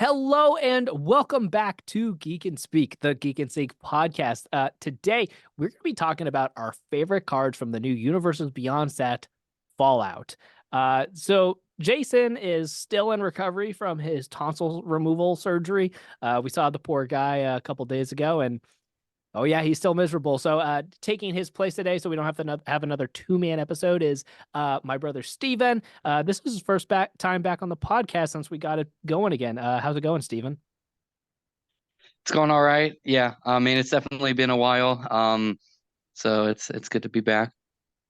Hello and welcome back to Geek and Speak, the Geek and Speak podcast. Today, we're going to be talking about our favorite cards from the new Universes Beyond set, Fallout. So Jason is still in recovery from his tonsil removal surgery. We saw the poor guy a couple days ago, and oh yeah, he's still miserable. So taking his place today, so we don't have to have another two-man episode, is my brother Steven. This is his first time back on the podcast since we got it going again. How's it going, Steven? It's going all right. Yeah. I mean, it's definitely been a while. So it's good to be back.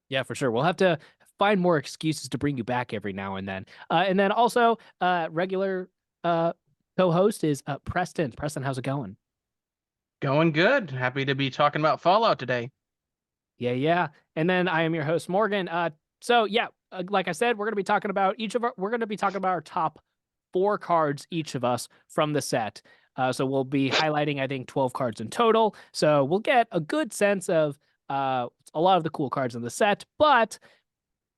Yeah, for sure. We'll have to find more excuses to bring you back every now and then. And then also, regular co-host is Preston. Preston, how's it going? Going good. Happy to be talking about Fallout today. Yeah. And then I am your host, Morgan. Like I said, we're going to be talking about our top 4 cards, each of us, from the set. So we'll be highlighting, I think, 12 cards in total. So we'll get a good sense of a lot of the cool cards in the set, but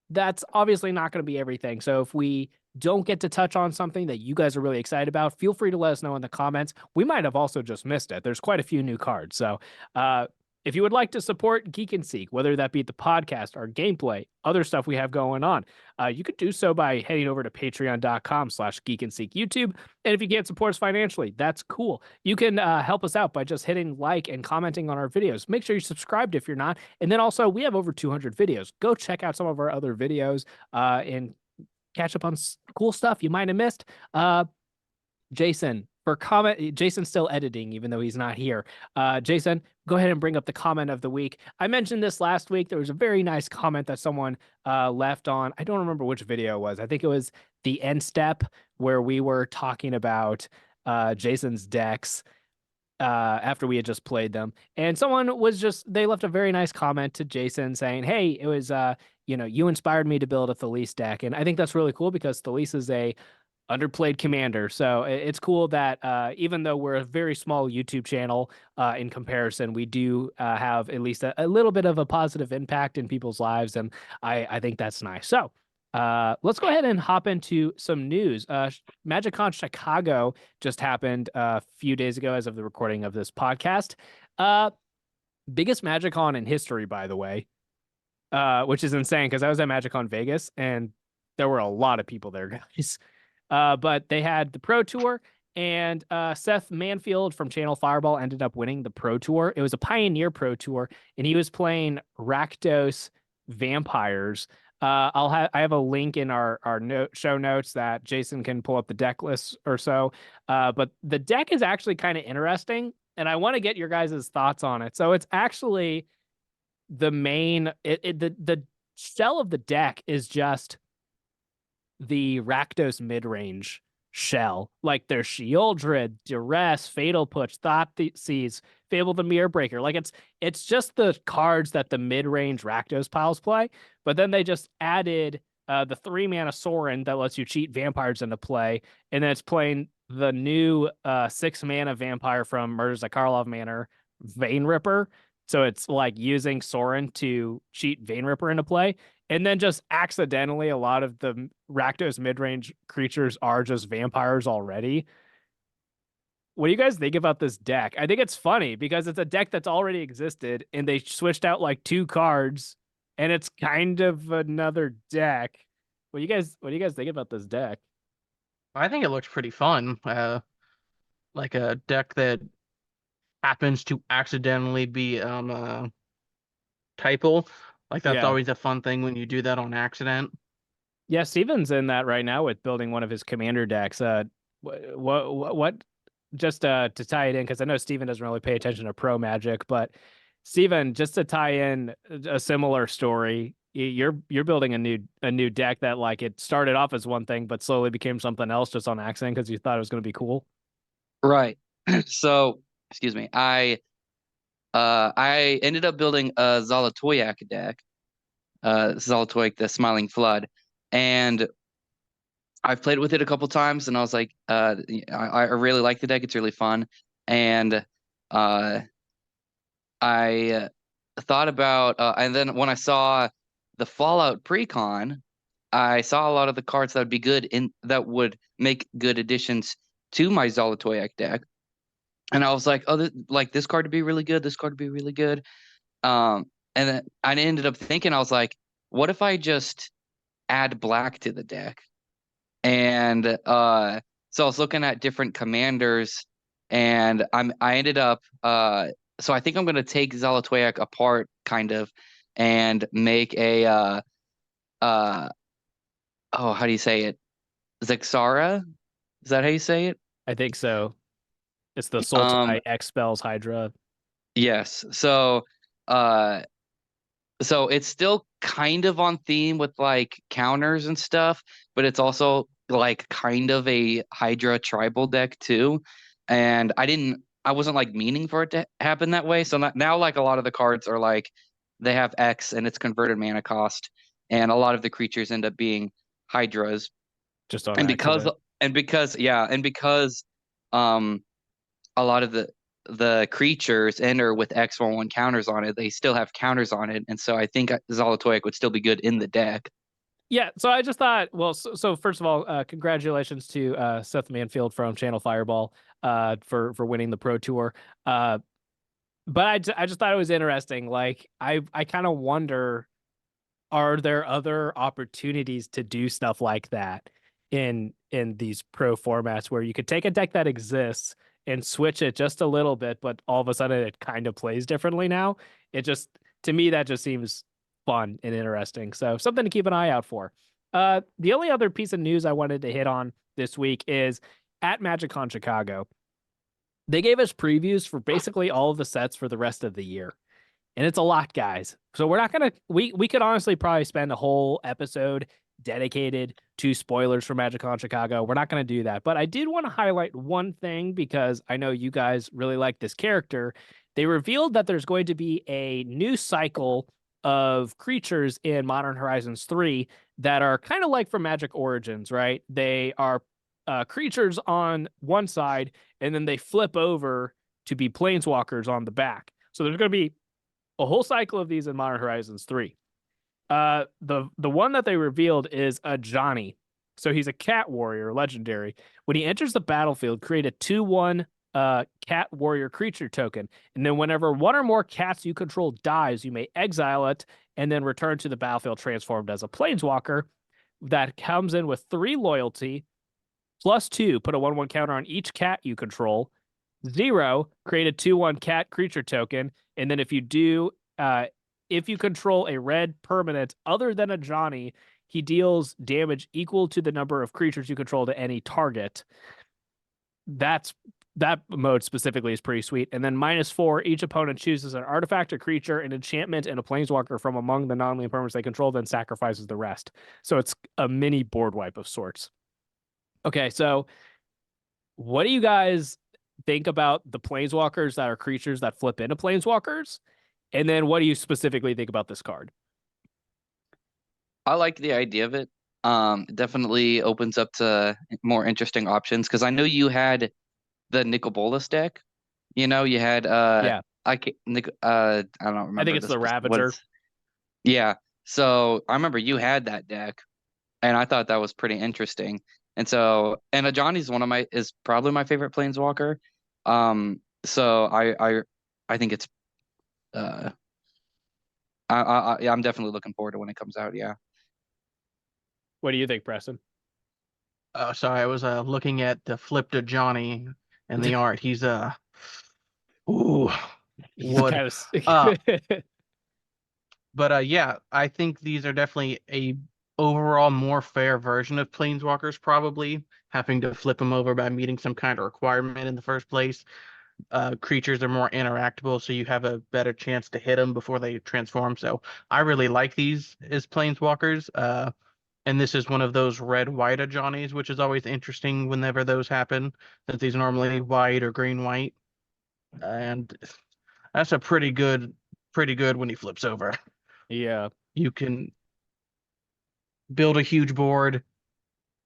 that's obviously not going to be everything. So if we don't get to touch on something that you guys are really excited about, feel free to let us know in the comments. We might have also just missed it. There's quite a few new cards. So if you would like to support Geek and Seek, whether that be the podcast or gameplay, other stuff we have going on, you could do so by heading over to patreon.com/Geek and Seek YouTube. And if you can't support us financially, that's cool. You can help us out by just hitting like and commenting on our videos. Make sure you're subscribed if you're not. And then also, we have over 200 videos. Go check out some of our other videos and catch up on cool stuff you might have missed. Jason, Jason's still editing, even though he's not here. Jason, go ahead and bring up the comment of the week. I mentioned this last week. There was a very nice comment that someone left on, I don't remember which video it was. I think it was the end step where we were talking about Jason's decks after we had just played them. And someone they left a very nice comment to Jason saying, hey, it was, you inspired me to build a Thalisse deck. And I think that's really cool because Thalisse is a underplayed commander. So it's cool that even though we're a very small YouTube channel in comparison, we do have at least a little bit of a positive impact in people's lives. And I think that's nice. So let's go ahead and hop into some news. MagicCon Chicago just happened a few days ago as of the recording of this podcast. Biggest MagicCon in history, by the way, which is insane because I was at MagicCon Vegas and there were a lot of people there, guys. But they had the Pro Tour, and Seth Manfield from Channel Fireball ended up winning the Pro Tour. It was a Pioneer Pro Tour, and he was playing Rakdos Vampires. I have a link in our show notes that Jason can pull up the deck list or so. But the deck is actually kind of interesting, and I want to get your guys' thoughts on it. So it's actually the shell of the deck is just the Rakdos mid-range shell. Like there's Sheoldred, Duress, Fatal Push, Thoughtseize, Fable the Mirror Breaker. Like it's just the cards that the mid-range Rakdos piles play. But then they just added the 3-mana Sorin that lets you cheat vampires into play. And then it's playing the new 6-mana vampire from Murders at Karlov Manor, Vein Ripper. So it's like using Sorin to cheat Vein Ripper into play. And then just accidentally, a lot of the Rakdos mid-range creatures are just vampires already. What do you guys think about this deck? I think it's funny because it's a deck that's already existed, and they switched out like 2 cards, and it's kind of another deck. What do you guys think about this deck? I think it looks pretty fun. Like a deck that happens to accidentally be typo. Like that's always a fun thing when you do that on accident. Yeah, Steven's in that right now with building one of his commander decks. What just to tie it in, because I know Steven doesn't really pay attention to pro Magic, but Steven, just to tie in a similar story, you're building a new deck that, like, it started off as one thing but slowly became something else just on accident because you thought it was going to be cool. Right. So, excuse me. I ended up building a Zalatoyak deck, Zalatoyak, the Smiling Flood, and I've played with it a couple times, and I was like, I really like the deck. It's really fun, and I thought about, and then when I saw the Fallout pre-con, I saw a lot of the cards that would be good that would make good additions to my Zolotoyak deck, and I was like, oh, this card would be really good. This card would be really good. And then I ended up thinking, I was like, what if I just add black to the deck? And so I was looking at different commanders, and I ended up so I think I'm gonna take Zolotoyak apart kind of and make a oh, how do you say it? Zexara? Is that how you say it? I think so. It's the Sultai X spells Hydra. Yes. So so it's still kind of on theme with like counters and stuff, but it's also like kind of a Hydra tribal deck too. And I wasn't like meaning for it to happen that way. So now like a lot of the cards are like they have X and it's converted mana cost, and a lot of the creatures end up being Hydras. Just on And because um a lot of the creatures enter with X11 counters on it, they still have counters on it, and so I think Zolotoyak would still be good in the deck. Yeah, so I just thought, well, so first of all, congratulations to Seth Manfield from Channel Fireball for winning the Pro Tour. But I just thought it was interesting. Like I kind of wonder, are there other opportunities to do stuff like that in these pro formats where you could take a deck that exists and switch it just a little bit, but all of a sudden it kind of plays differently now? It just, to me, that just seems fun and interesting. So something to keep an eye out for. The only other piece of news I wanted to hit on this week is at MagicCon Chicago, they gave us previews for basically all of the sets for the rest of the year. And it's a lot, guys. So we're not going to, we could honestly probably spend a whole episode dedicated to spoilers for MagicCon Chicago. We're not going to do that. But I did want to highlight one thing because I know you guys really like this character. They revealed that there's going to be a new cycle of creatures in Modern Horizons 3 that are kind of like from Magic Origins, right? They are creatures on one side, and then they flip over to be planeswalkers on the back. So there's going to be a whole cycle of these in Modern Horizons 3. The one that they revealed is a Johnny. So he's a cat warrior, legendary. When he enters the battlefield, create a 2/1 cat warrior creature token. And then whenever one or more cats you control dies, you may exile it and then return to the battlefield transformed as a planeswalker. That comes in with 3 loyalty, +2, put a 1/1 counter on each cat you control. 0, create a 2/1 cat creature token. And then if you control a red permanent other than a Johnny, he deals damage equal to the number of creatures you control to any target. That mode specifically is pretty sweet. And then -4, each opponent chooses an artifact, a creature, an enchantment, and a planeswalker from among the non-land permanents they control, then sacrifices the rest. So it's a mini board wipe of sorts. Okay, so what do you guys think about the planeswalkers that are creatures that flip into planeswalkers? And then what do you specifically think about this card? I like the idea of it. It definitely opens up to more interesting options because I know you had the Nicol Bolas deck. You know, you had Yeah. I don't remember. I think it's the Ravager. Yeah. So I remember you had that deck, and I thought that was pretty interesting. And so, and Ajani's is probably my favorite planeswalker. So I think it's I'm definitely looking forward to when it comes out. Yeah. What do you think, Preston? Oh, sorry, I was looking at the flip to Johnny and the art. He's ooh, wood. Kind of... But yeah, I think these are definitely a overall more fair version of Planeswalkers, probably having to flip them over by meeting some kind of requirement in the first place. Creatures are more interactable, so you have a better chance to hit them before they transform. So I really like these as Planeswalkers. And this is one of those red-white Johnnies, which is always interesting whenever those happen, since he's normally white or green-white. And that's a pretty good when he flips over. Yeah. You can build a huge board,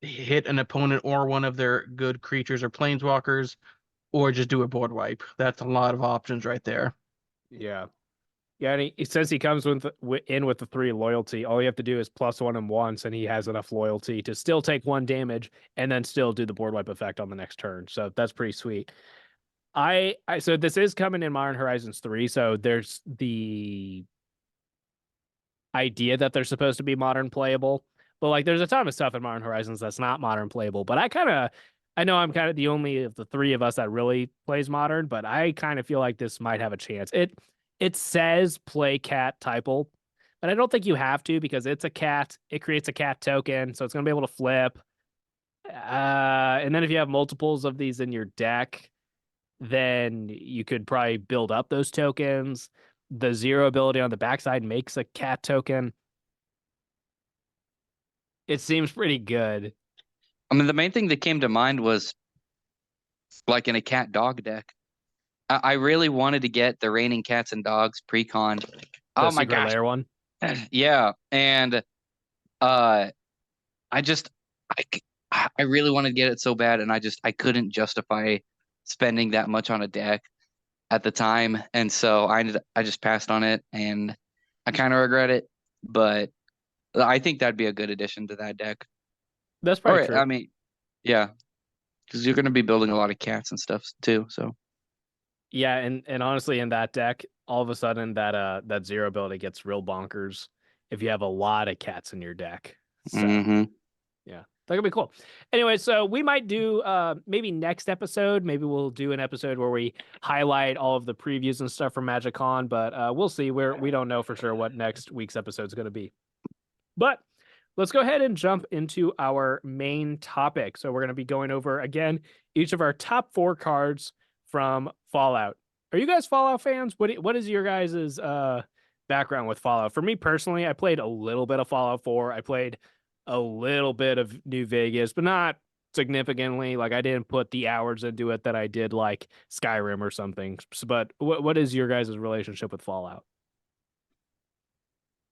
hit an opponent or one of their good creatures or planeswalkers, or just do a board wipe. That's a lot of options right there. Yeah. Yeah, and since he comes in with the 3 loyalty, all you have to do is +1 him once, and he has enough loyalty to still take 1 damage and then still do the board wipe effect on the next turn. So that's pretty sweet. So this is coming in Modern Horizons 3, so there's the idea that they're supposed to be modern playable, but like there's a ton of stuff in Modern Horizons that's not modern playable. But I know I'm kind of the only of the 3 of us that really plays modern, but I kind of feel like this might have a chance. It says play cat typal, but I don't think you have to because it's a cat. It creates a cat token, so it's gonna be able to flip. And then if you have multiples of these in your deck, then you could probably build up those tokens. The 0 ability on the backside makes a cat token. It seems pretty good. I mean, the main thing that came to mind was like in a cat dog deck. I really wanted to get the Raining Cats and Dogs pre-con. Oh my Secret gosh. Lair one. Yeah. And I really wanted to get it so bad, and I couldn't justify spending that much on a deck at the time. And so I just passed on it, and I kind of regret it. But I think that'd be a good addition to that deck. That's probably true. I mean, yeah. Because you're going to be building a lot of cats and stuff too. So Yeah, and honestly, in that deck, all of a sudden that 0 ability gets real bonkers if you have a lot of cats in your deck. So yeah, that could be cool. Anyway, so we might do maybe next episode. Maybe we'll do an episode where we highlight all of the previews and stuff from MagicCon, but we'll see. We don't know for sure what next week's episode is going to be. But let's go ahead and jump into our main topic. So we're going to be going over again each of our top 4 cards from Fallout. Are you guys Fallout fans? What is your guys' background with Fallout? For me personally, I played a little bit of Fallout 4. I played a little bit of New Vegas, but not significantly. Like I didn't put the hours into it that I did like Skyrim or something. But what is your guys' relationship with Fallout?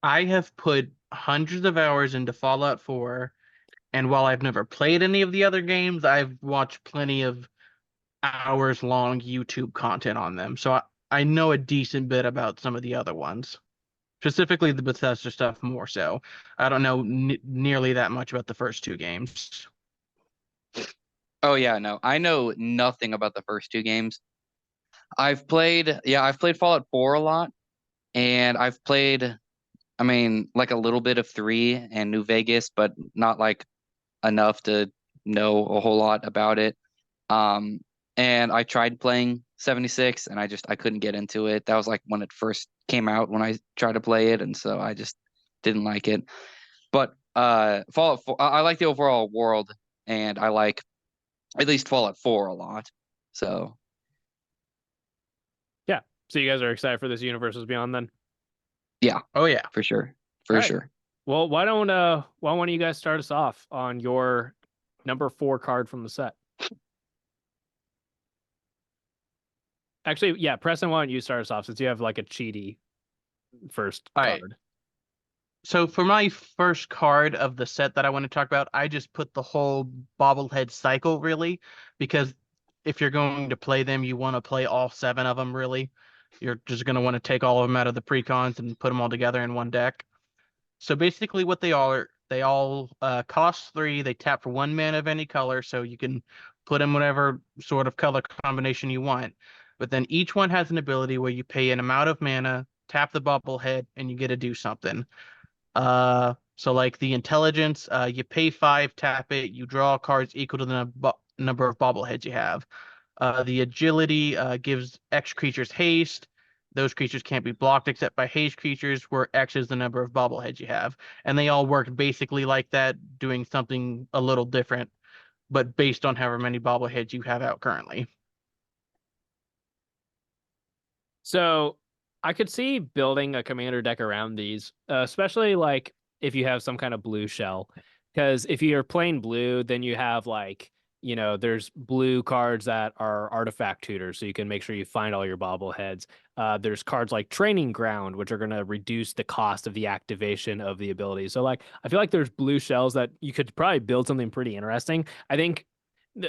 I have put hundreds of hours into Fallout 4, and while I've never played any of the other games, I've watched plenty of hours-long YouTube content on them. So I know a decent bit about some of the other ones, specifically the Bethesda stuff more so. I don't know nearly that much about the first 2 games. Oh yeah, no. I know nothing about the first 2 games. I've played Fallout 4 a lot, and I've played like a little bit of 3 and New Vegas, but not like enough to know a whole lot about it. And I tried playing 76, and I couldn't get into it. That was like when it first came out when I tried to play it, and so I just didn't like it. But Fallout 4, I like the overall world, and I like at least Fallout 4 a lot. So yeah. So you guys are excited for this Universes Beyond then? Yeah. Oh yeah. For sure. Sure. Well, why don't one of you guys start us off on your number 4 card from the set? Actually, yeah, Preston, why don't you start us off since you have like a cheaty first card? So for my first card of the set that I want to talk about, I just put the whole Bobblehead cycle really, because if you're going to play them, you want to play all 7 of them really. You're just going to want to take all of them out of the precons and put them all together in one deck. So basically what they all cost 3. They tap for 1 mana of any color, so you can put in whatever sort of color combination you want. But then each one has an ability where you pay an amount of mana, tap the Bobblehead, and you get to do something. So like the intelligence, you pay 5, tap it, you draw cards equal to the number of Bobbleheads you have. The agility gives X creatures haste. Those creatures can't be blocked except by haste creatures, where X is the number of Bobbleheads you have. And they all work basically like that, doing something a little different, but based on however many Bobbleheads you have out currently. So I could see building a commander deck around these, especially like if you have some kind of blue shell. Because if you're playing blue, then you have like, there's blue cards that are artifact tutors, so you can make sure you find all your bobbleheads. There's cards like Training Ground, which are going to reduce the cost of the activation of the ability. So like, I feel like there's blue shells that you could probably build something pretty interesting. I think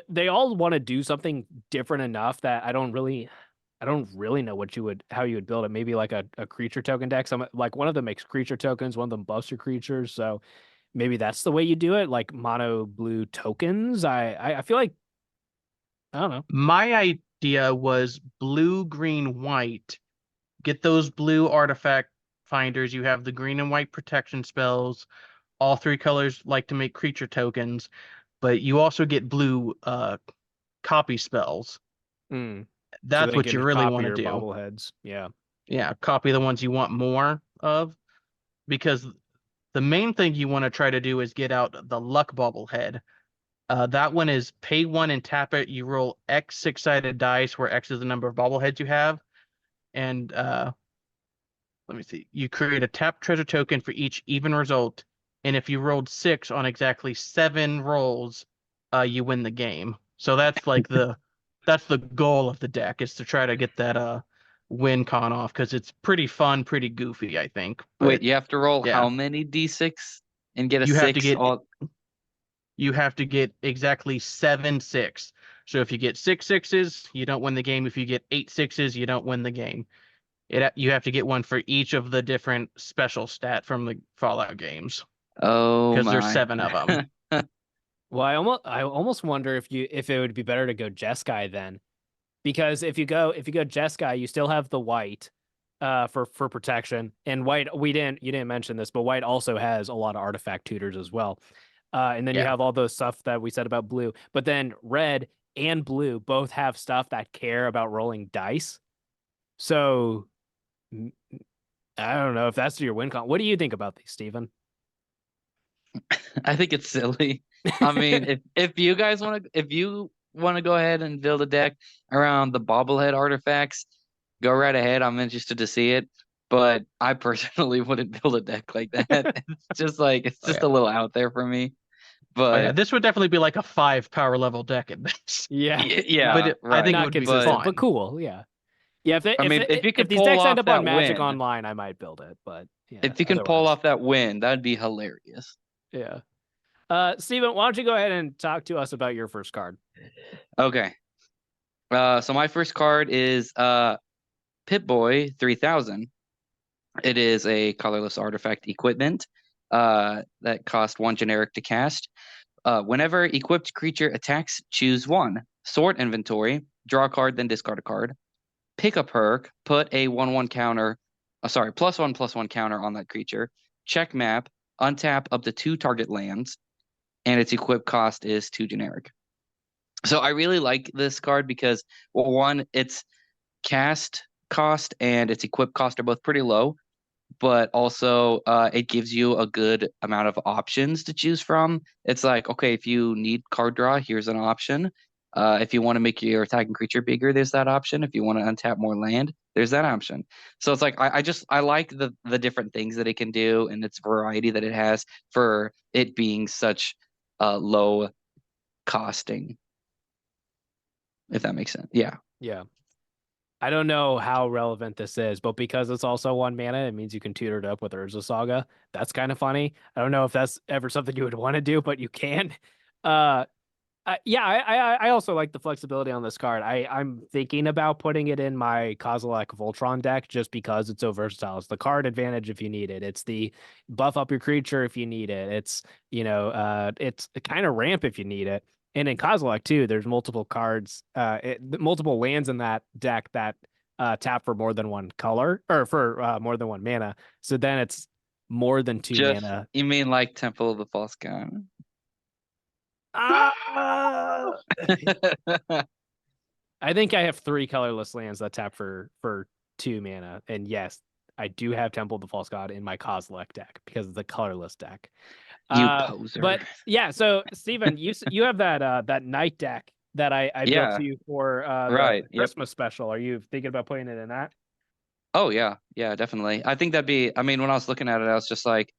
they all want to do something different enough that I don't I don't really know how you would build it. Maybe like a creature token deck. Some like one of them makes creature tokens, one of them buffs your creatures. So maybe that's the way you do it, like mono blue tokens. I feel like I don't know. My idea was blue, green, white. Get those blue artifact finders. You have the green and white protection spells. All three colors like to make creature tokens, but you also get blue copy spells. Mm. So That's they what can you really copy want to your do. bobbleheads. Yeah. Yeah, copy the ones you want more of, because the main thing you want to try to do is get out the luck bobblehead. That one is pay 1 and tap it. You roll X 6-sided dice, where X is the number of bobbleheads you have. And let me see. You create a tap treasure token for each even result. And if you rolled 6 on exactly 7 rolls, you win the game. So that's like that's the goal of the deck, is to try to get that win con off, because it's pretty fun, pretty goofy, I think. But Wait, you have to roll yeah, how many d6 and get a you have to 6 get all? you have to get exactly 7 6. So if you get 6 6s, you don't win the game. If you get 8 6s, you don't win the game. You have to get one for each of the different special stat from the Fallout games, Oh because there's my. 7 of them. Well, I almost wonder if it would be better to go Jeskai then, because if you go Jeskai, you still have the white for protection, and white you didn't mention this, but white also has a lot of artifact tutors as well. And then you Yeah. have all those stuff that we said about blue, but then red and blue both have stuff that care about rolling dice. So I don't know if that's your win con. What do you think about these, Steven? I think it's silly. I mean, if you guys want to, if you want to go ahead and build a deck around the bobblehead artifacts, go right ahead. I'm interested to see it, but I personally wouldn't build a deck like that. It's just a little out there for me. But This would definitely be like a 5 power level deck at this. Yeah, yeah, But I right. think it not would be consistent, fun. but cool. Yeah, yeah. I mean, if you If could these pull decks end off up that on Magic win, Online, I might build it. But yeah, if you can pull otherwise, off that win, that'd be hilarious. yeah. Steven, why don't you go ahead and talk to us about your first card? Okay. So my first card is Pip-Boy 3000. It is a colorless artifact equipment that costs 1 generic to cast. Whenever equipped creature attacks, choose 1. Sort inventory, draw a card, then discard a card. Pick a perk, put a 1/1 counter, +1/+1 counter on that creature. Check map, untap up to 2 target lands, and its equip cost is 2 generic. So I really like this card because, well, one, its cast cost and its equip cost are both pretty low, but also it gives you a good amount of options to choose from. It's like, okay, if you need card draw, here's an option. If you want to make your attacking creature bigger, there's that option. If you want to untap more land, there's that option. So it's like I like the different things that it can do and its variety that it has for it being such low costing, if that makes sense. Yeah. Yeah. I don't know how relevant this is, but because it's also 1 mana, it means you can tutor it up with Urza Saga. That's kind of funny. I don't know if that's ever something you would want to do, but you can. I also like the flexibility on this card. I'm thinking about putting it in my Kozilek Voltron deck just because it's so versatile. It's the card advantage if you need it. It's the buff up your creature if you need it. It's it's kind of ramp if you need it. And in Kozilek too, there's multiple cards, multiple lands in that deck that tap for more than 1 color or for more than 1 mana. So then it's more than 2 mana. You mean like Temple of the False God? I think I have 3 colorless lands that tap for 2 mana, and yes, I do have Temple of the False God in my Kozilek deck because it's a colorless deck. You poser. But yeah, so Steven, you have that night deck that I built to you for right. the Christmas special. Are you thinking about putting it in that? Oh yeah, definitely. I think that'd be. I mean, when I was looking at it, I was just like,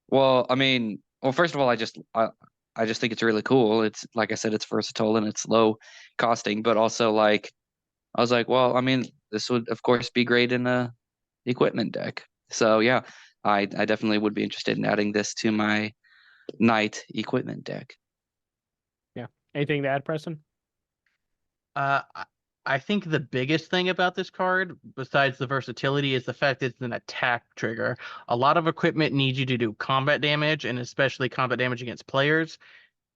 well, I mean, first of all, I just think it's really cool. It's like I said, it's versatile and it's low costing, but also like I was like, well, I mean, this would of course be great in a equipment deck. So yeah, I definitely would be interested in adding this to my night equipment deck. Yeah. Anything to add, Preston? I think the biggest thing about this card, besides the versatility, is the fact it's an attack trigger. A lot of equipment needs you to do combat damage, and especially combat damage against players.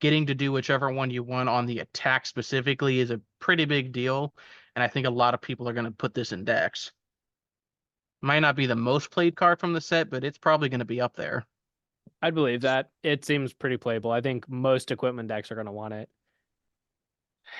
Getting to do whichever one you want on the attack specifically is a pretty big deal, and I think a lot of people are going to put this in decks. Might not be the most played card from the set, but it's probably going to be up there. I'd believe that. It seems pretty playable. I think most equipment decks are going to want it.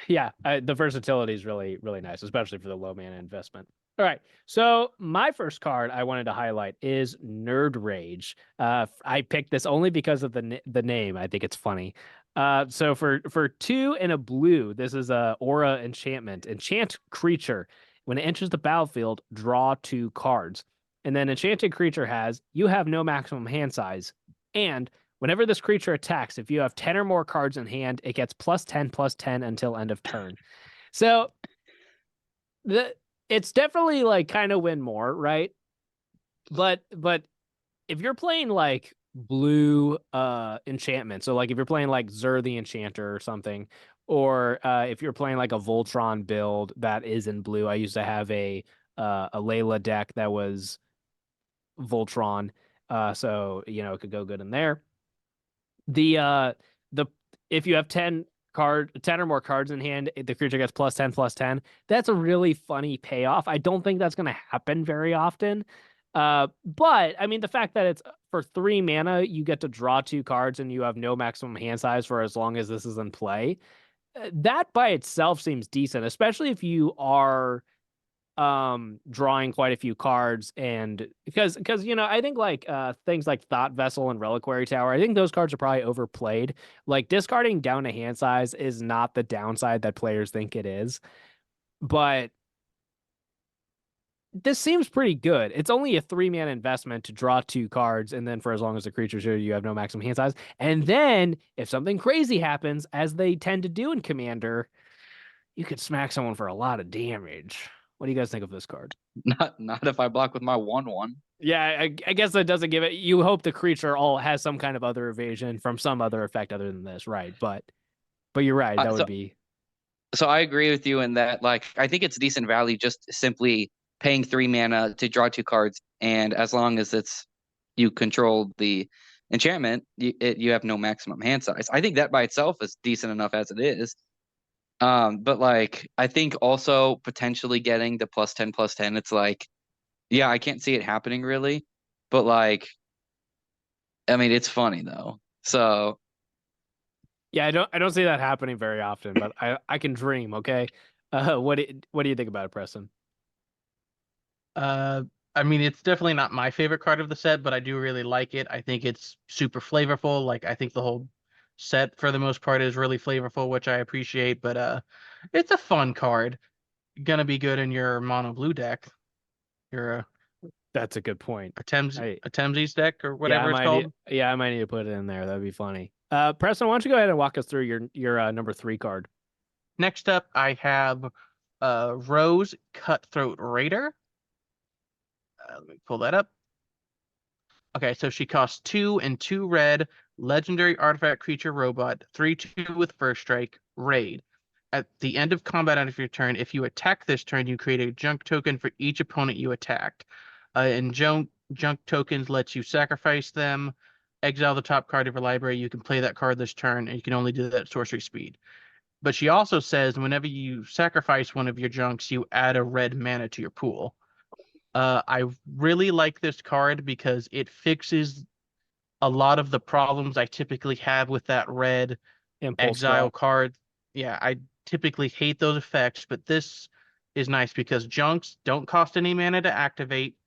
Yeah, the versatility is really, really nice, especially for the low mana investment. All right, so my first card I wanted to highlight is Nerd Rage. I picked this only because of the name. I think it's funny. So for 2 and a blue, this is a aura enchantment. Enchant creature. When it enters the battlefield, draw 2 cards. And then enchanted creature has, you have no maximum hand size. And whenever this creature attacks, if you have 10 or more cards in hand, it gets +10/+10 until end of turn. So it's definitely like kind of win more, right? But if you're playing like blue enchantment, so like if you're playing like Zur the Enchanter or something, or if you're playing like a Voltron build that is in blue, I used to have a Layla deck that was Voltron, so it could go good in there. The if you have 10 or more cards in hand, the creature gets +10/+10. That's a really funny payoff. I don't think that's going to happen very often. But I mean, the fact that it's for 3 mana, you get to draw 2 cards and you have no maximum hand size for as long as this is in play. That by itself seems decent, especially if you are drawing quite a few cards, and because I think like things like Thought Vessel and Reliquary Tower, I think those cards are probably overplayed. Like discarding down to hand size is not the downside that players think it is, but this seems pretty good. It's only a 3-mana investment to draw 2 cards, and then for as long as the creature's here, you have no maximum hand size. And then if something crazy happens, as they tend to do in Commander, you could smack someone for a lot of damage. What do you guys think of this card? Not if I block with my 1/1. Yeah, I guess that doesn't give it. You hope the creature all has some kind of other evasion from some other effect other than this, right? But you're right. That would be. So I agree with you in that. Like, I think it's decent value just simply paying 3 mana to draw 2 cards, and as long as you control the enchantment, you have no maximum hand size. I think that by itself is decent enough as it is. But like, I think also potentially getting the +10/+10, it's like, yeah, I can't see it happening really, but like, I mean, it's funny though. So yeah, I don't see that happening very often, but I can dream. Okay, what do you think about it, Preston? I mean, it's definitely not my favorite card of the set, but I do really like it. I think it's super flavorful. Like, I think the whole set for the most part is really flavorful, which I appreciate, but it's a fun card. Gonna be good in your mono blue deck. Your That's a good point. a Temses deck or whatever it's called. I might need to put it in there. That'd be funny. Preston, why don't you go ahead and walk us through your number 3 card? Next up, I have Rose Cutthroat Raider. Let me pull that up. Okay, so she costs 2 and 2 red, legendary artifact creature robot, 3/2 with first strike, raid. At the end of combat end of your turn, if you attack this turn, you create a junk token for each opponent you attacked. And junk tokens lets you sacrifice them, exile the top card of your library. You can play that card this turn, and you can only do that at sorcery speed. But she also says whenever you sacrifice one of your junks, you add a red mana to your pool. I really like this card because it fixes a lot of the problems I typically have with that red Impulse exile draw. card. Yeah, I typically hate those effects, but this is nice because junks don't cost any mana to activate,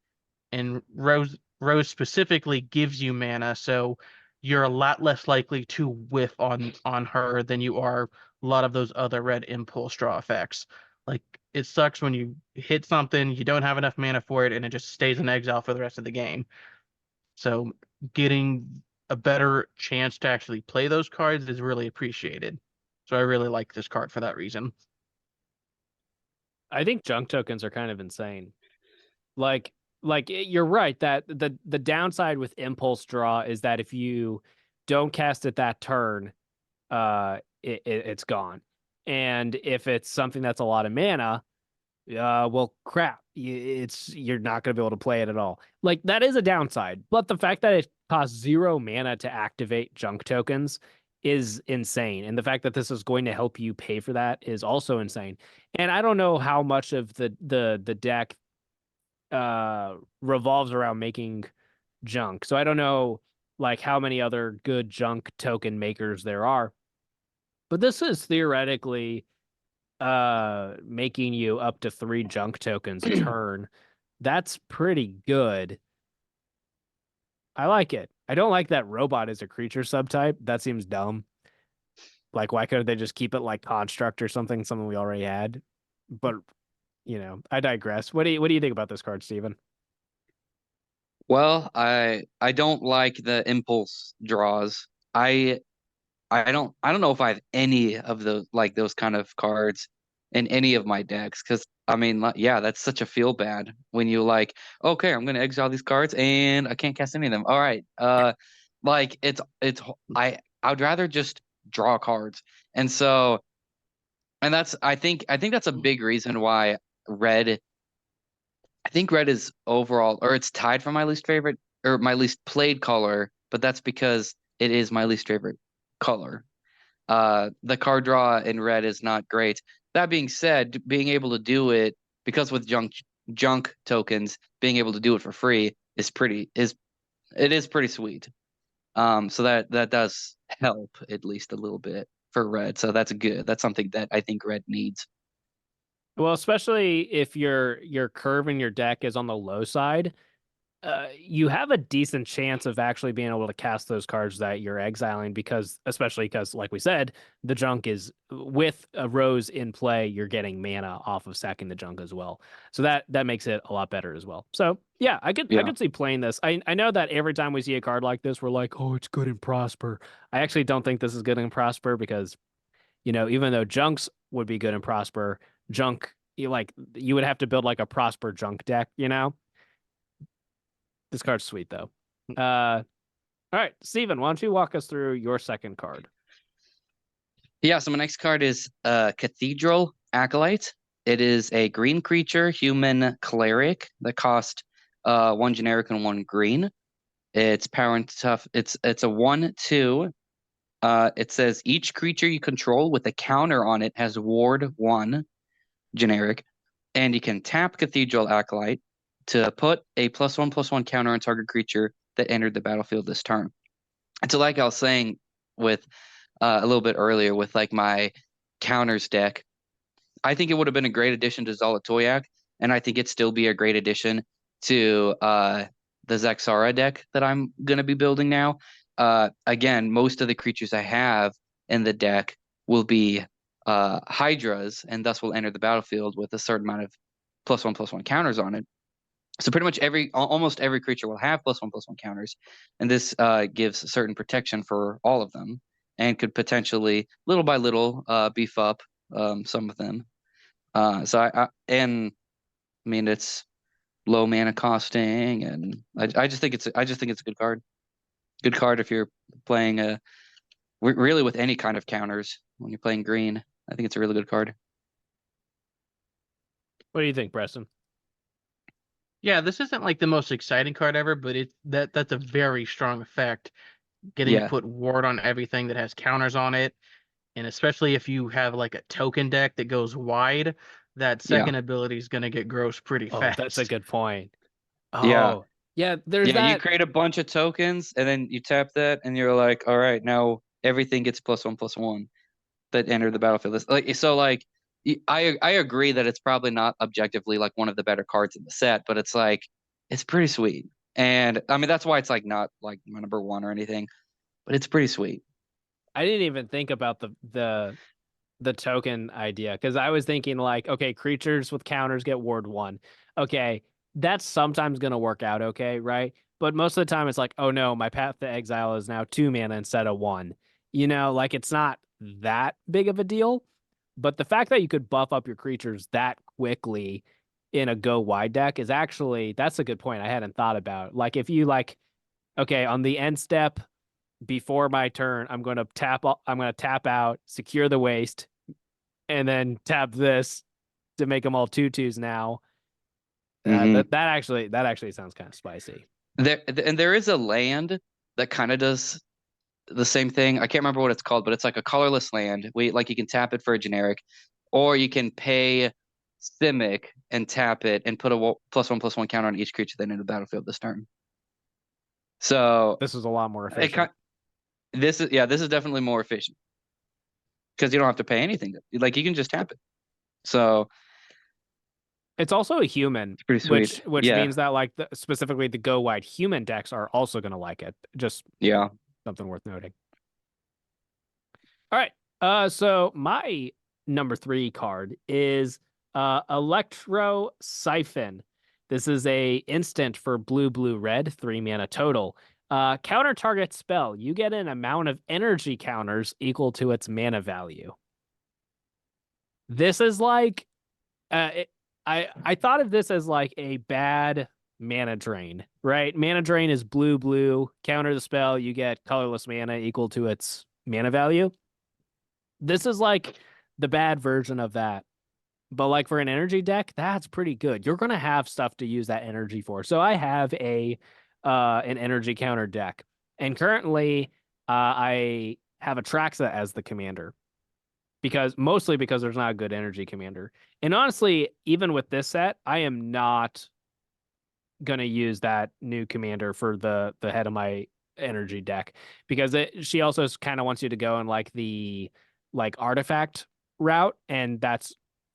and Rose specifically gives you mana, so you're a lot less likely to whiff on her than you are a lot of those other red impulse draw effects. Like, it sucks when you hit something, you don't have enough mana for it, and it just stays in exile for the rest of the game. So getting a better chance to actually play those cards is really appreciated. So I really like this card for that reason. I think junk tokens are kind of insane. Like you're right that the downside with impulse draw is that if you don't cast it that turn, it's gone. And if it's something that's a lot of mana, well, crap, you're not going to be able to play it at all. Like, that is a downside, but the fact that it costs 0 mana to activate junk tokens is insane. And the fact that this is going to help you pay for that is also insane. And I don't know how much of the deck revolves around making junk. So I don't know like how many other good junk token makers there are. But this is theoretically making you up to 3 junk tokens a turn. That's pretty good. I like it. I don't like that robot is a creature subtype. That seems dumb. Like, why couldn't they just keep it like construct or something we already had? But I digress. What do you think about this card, Steven? Well, I don't like the impulse draws. I don't know if I have any of those kind of cards in any of my decks, because I mean, yeah, that's such a feel bad when you like, okay, I'm gonna exile these cards and I can't cast any of them. All right, like I would rather just draw cards, and that's I think that's a big reason why red. I think red is overall, or it's tied for my least favorite or my least played color, but that's because it is my least favorite color. The card draw in red is not great. That being said, being able to do it, because with junk tokens, being able to do it for free is pretty sweet. So that does help at least a little bit for red. So that's good. That's something that I think red needs. Well, especially if your curve in your deck is on the low side, you have a decent chance of actually being able to cast those cards that you're exiling, especially because, like we said, the junk is with a rose in play, you're getting mana off of sacking the junk as well. So that makes it a lot better as well. So yeah, I could see playing this. I know that every time we see a card like this, we're like, oh, it's good in Prosper. I actually don't think this is good in Prosper because, even though junks would be good in Prosper, junk, you would have to build like a Prosper junk deck, This card's sweet, though. All right, Steven, why don't you walk us through your second card? Yeah, so my next card is Cathedral Acolyte. It is a green creature, human cleric that cost 1 generic and 1 green. It's power and tough. It's a 1/2. It says each creature you control with a counter on it has ward 1 generic, and you can tap Cathedral Acolyte to put a +1/+1 counter on target creature that entered the battlefield this turn. And so, like I was saying with a little bit earlier with like my counters deck, I think it would have been a great addition to Zalatoyak, and I think it'd still be a great addition to the Zexara deck that I'm gonna be building now. Again, most of the creatures I have in the deck will be Hydras, and thus will enter the battlefield with a certain amount of +1/+1 counters on it. So pretty much almost every creature will have +1/+1 counters, and this gives certain protection for all of them, and could potentially, little by little, beef up some of them. I mean, it's low mana costing, and I just think it's a good card. Good card if you're playing really with any kind of counters when you're playing green. I think it's a really good card. What do you think, Preston? Yeah, this isn't like the most exciting card ever, but that's a very strong effect. Getting to put ward on everything that has counters on it, and especially if you have like a token deck that goes wide, that second ability is going to get gross pretty fast. That's a good point. Oh, yeah. There's that. You create a bunch of tokens, and then you tap that, and you're like, all right, now everything gets +1/+1 that enter the battlefield. I agree that it's probably not objectively like one of the better cards in the set, but it's like it's pretty sweet. And I mean that's why it's like not like my number 1 or anything, but it's pretty sweet. I didn't even think about the token idea, because I was thinking like, okay, creatures with counters get ward 1. Okay, that's sometimes gonna work out okay, right? But most of the time it's like, oh no, my path to exile is now 2 mana instead of 1. Like it's not that big of a deal. But the fact that you could buff up your creatures that quickly in a go wide deck is actually, that's a good point I hadn't thought about. Like if you okay, on the end step before my turn, I'm going to tap out, secure the waste, and then tap this to make them all 2/2s now. Mhm. That actually sounds kind of spicy. There is a land that kind of does the same thing. I can't remember what it's called, but it's like a colorless land. You can tap it for a generic, or you can pay Simic and tap it and put a +1/+1 counter on each creature that in the battlefield this turn. So This is a lot more efficient. this is definitely more efficient because you don't have to pay anything. Like you can just tap it. So it's also a human, it's pretty sweet. which means that like specifically the go wide human decks are also going to like it. Just something worth noting. All right. So my number 3 card is Electrosiphon. This is a instant for blue, red, 3 mana total. Counter target spell. You get an amount of energy counters equal to its mana value. This is like, I thought of this as like a bad mana drain, right? Mana drain is blue, counter the spell. You get colorless mana equal to its mana value. This is like the bad version of that. But like for an energy deck, that's pretty good. You're going to have stuff to use that energy for. So I have an energy counter deck. And currently I have Atraxa as the commander. Mostly because there's not a good energy commander. And honestly, even with this set, I am not going to use that new commander for the head of my energy deck, because she also kind of wants you to go in like the artifact route, and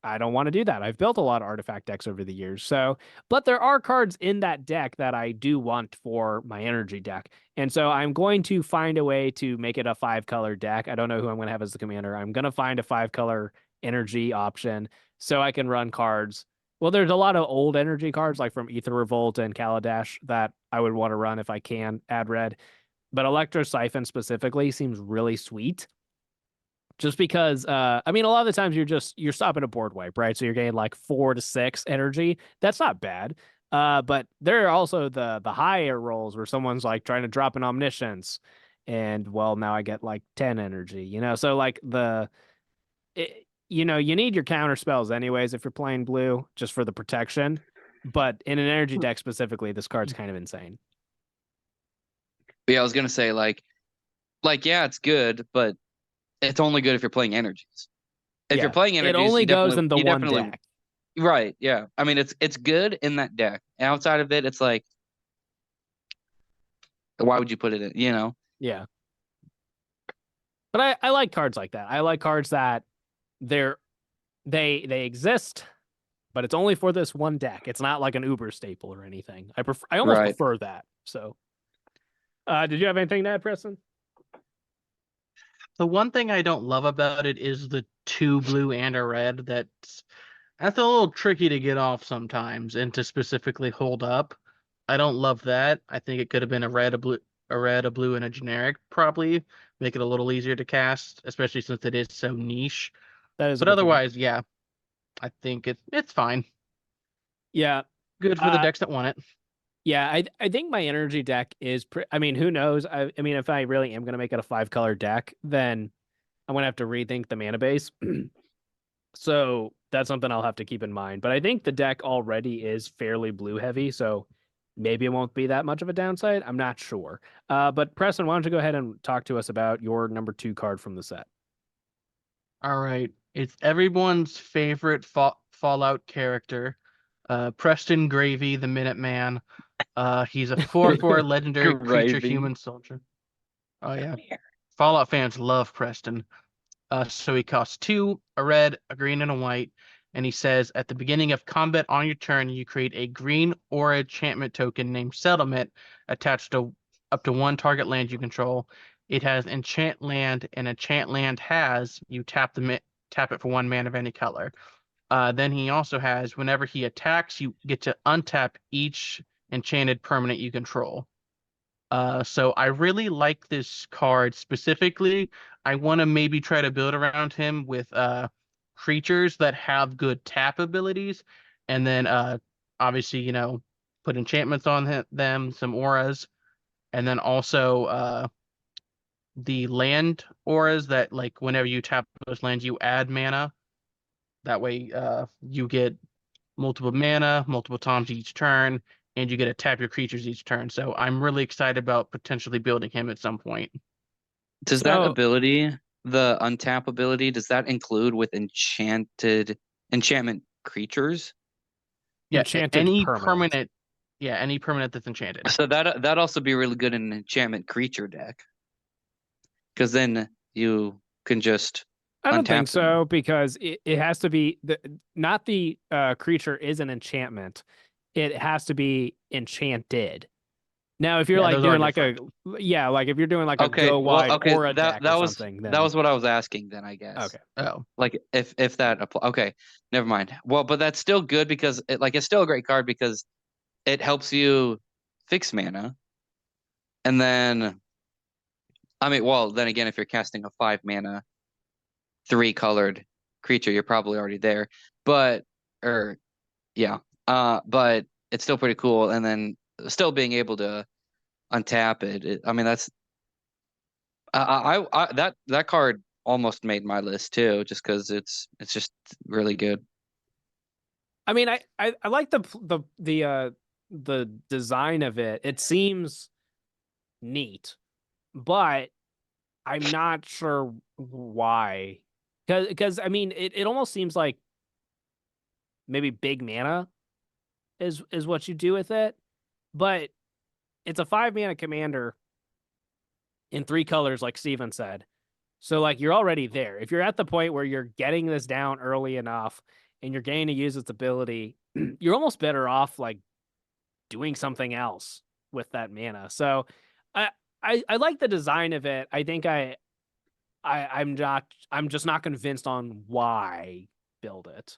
I don't want to do that. I've built a lot of artifact decks over the years. But there are cards in that deck that I do want for my energy deck. And so I'm going to find a way to make it a 5-color deck. I don't know who I'm going to have as the commander. I'm going to find a 5-color energy option so I can run cards. Well, there's a lot of old energy cards like from Ether Revolt and Kaladesh that I would want to run if I can add red. But Electrosiphon specifically seems really sweet. Just because, a lot of the times you're stopping a board wipe, right? So you're getting like 4 to 6 energy. That's not bad. But there are also the higher rolls where someone's like trying to drop an Omniscience, and well, now I get like 10 energy, So like you need your counter spells anyways if you're playing blue, just for the protection. But in an energy deck specifically, this card's kind of insane. Yeah, I was gonna say yeah, it's good, but it's only good if you're playing energies. If you're playing energies, it only goes in the one deck. Right, yeah. I mean, it's good in that deck. Outside of it, it's like, why would you put it in, Yeah. But I like cards like that. I like cards that they exist, but it's only for this one deck. It's not like an Uber staple or anything. I almost prefer that. So did you have anything to add, Preston? The one thing I don't love about it is the 2 blue and a red. That's a little tricky to get off sometimes and to specifically hold up. I don't love that. I think it could have been a red, a blue, and a generic, probably. Make it a little easier to cast, especially since it is so niche. But otherwise, yeah, I think it's fine. Yeah. Good for the decks that want it. Yeah, I think my energy deck is who knows? If I really am going to make it a 5-color deck, then I'm going to have to rethink the mana base. So that's something I'll have to keep in mind. But I think the deck already is fairly blue heavy, so maybe it won't be that much of a downside. I'm not sure. But Preston, why don't you go ahead and talk to us about your number 2 card from the set? All right. It's everyone's favorite Fallout character, Preston Gravy, the Minuteman. He's a 4/4 legendary creature human soldier. Oh yeah. Fallout fans love Preston. So he costs 2, a red, a green, and a white. And he says, at the beginning of combat on your turn, you create a green aura enchantment token named Settlement attached to up to 1 target land you control. It has enchant land, and enchant land has you tap it for 1 mana of any color. Then he also has, whenever he attacks, you get to untap each enchanted permanent you control. So I really like this card specifically. I want to maybe try to build around him with creatures that have good tap abilities, and then obviously put enchantments on them, some auras, and then also the land auras that, like, whenever you tap those lands, you add mana. That way, you get multiple mana, multiple times each turn, and you get to tap your creatures each turn. So I'm really excited about potentially building him at some point. Does that So- ability, the untap ability, does that include with enchantment creatures? Yeah, Enchanted any permanent. permanent. Yeah, any permanent that's enchanted. So that also be really good in an enchantment creature deck. Because then you can just I don't think untap them. so, because it has to be not the creature is an enchantment. It has to be enchanted. Now, if you're Yeah, like those are doing like different. like if you're doing like a Okay, go well, wide okay, aura that deck or was something, that then was what I was asking then, I guess. okay. Oh, Like if that apply. Okay, never mind. Well, but that's still good because it's still a great card because it helps you fix mana. And then I mean, well, then again, if you're casting a 5 mana, 3 colored creature, you're probably already there. But yeah. But it's still pretty cool. And then still being able to untap it. I mean, that's that card almost made my list too, just because it's just really good. I mean, I like the design of it. It seems neat, but I'm not sure why. Because I mean, it almost seems like maybe big mana is what you do with it, but it's a 5 mana commander in 3 colors, like Steven said. So like you're already there. If you're at the point where you're getting this down early enough and you're getting to use its ability, you're almost better off like doing something else with that mana. So I like the design of it. I think I'm just not convinced on why build it,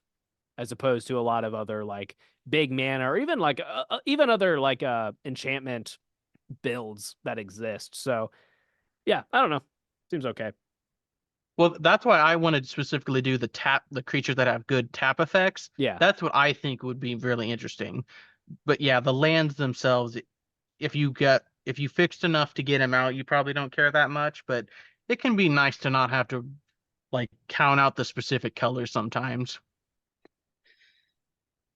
as opposed to a lot of other like big mana or even like even other like enchantment builds that exist. So yeah, I don't know. Seems okay. well, that's why I wanted to specifically do the creatures that have good tap effects. Yeah. That's what I think would be really interesting. But yeah, the lands themselves, if you fixed enough to get them out, you probably don't care that much, but it can be nice to not have to like count out the specific colors sometimes.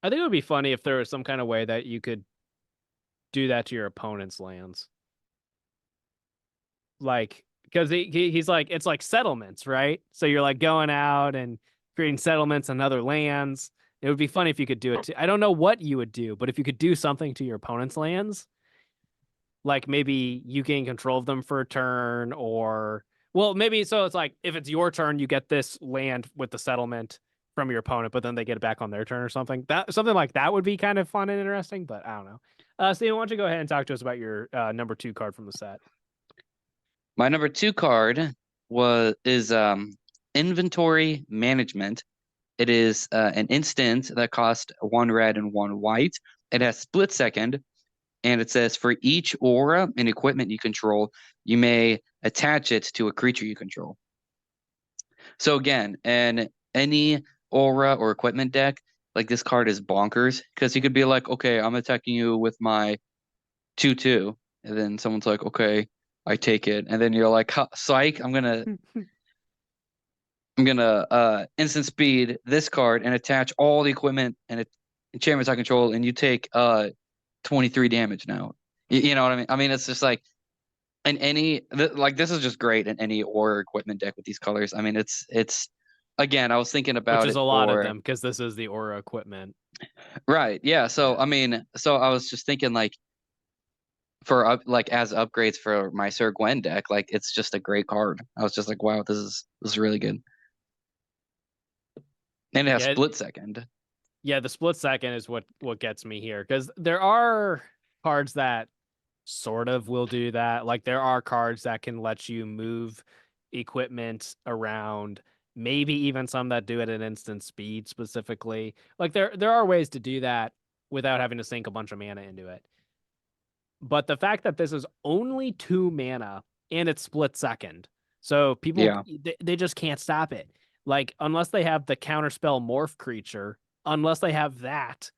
I think it would be funny if there was some kind of way that you could do that to your opponent's lands. Like, because he's like, it's like settlements, right? So you're like going out and creating settlements and other lands. It would be funny if you could do it I don't know what you would do, but if you could do something to your opponent's lands, like maybe you gain control of them for a turn, or well, maybe so it's like if it's your turn, you get this land with the settlement from your opponent, but then they get it back on their turn or something. That something like that would be kind of fun and interesting, but I don't know. Steven, why don't you go ahead and talk to us about your number 2 card from the set? My number 2 card is Inventory Management. It is an instant that costs 1 red and 1 white. It has split second, and it says for each aura and equipment you control, you may attach it to a creature you control. So again, in any aura or equipment deck, like this card is bonkers because you could be like, okay, I'm attacking you with my 2/2, and then someone's like, okay, I take it, and then you're like, psych, I'm gonna instant speed this card and attach all the equipment and enchantments I control, and you take 23 damage now. You know what I mean? I mean, it's just like in any like this is just great in any aura equipment deck with these colors. I mean, it's again, I was thinking about Which is it a lot of for them because this is the aura equipment. right, yeah. So I mean, so I was just thinking like for like as upgrades for my Sir Gwen deck, like it's just a great card. I was just like, wow, this is really good. And it has Yeah, split second. yeah, the split second is what gets me here, because there are cards that sort of will do that. Like there are cards that can let you move equipment around, maybe even some that do it at instant speed specifically. Like there are ways to do that without having to sink a bunch of mana into it. But the fact that this is only 2 mana and it's split second, so people Yeah. they just can't stop it. Like unless they have the counterspell morph creature, unless they have that,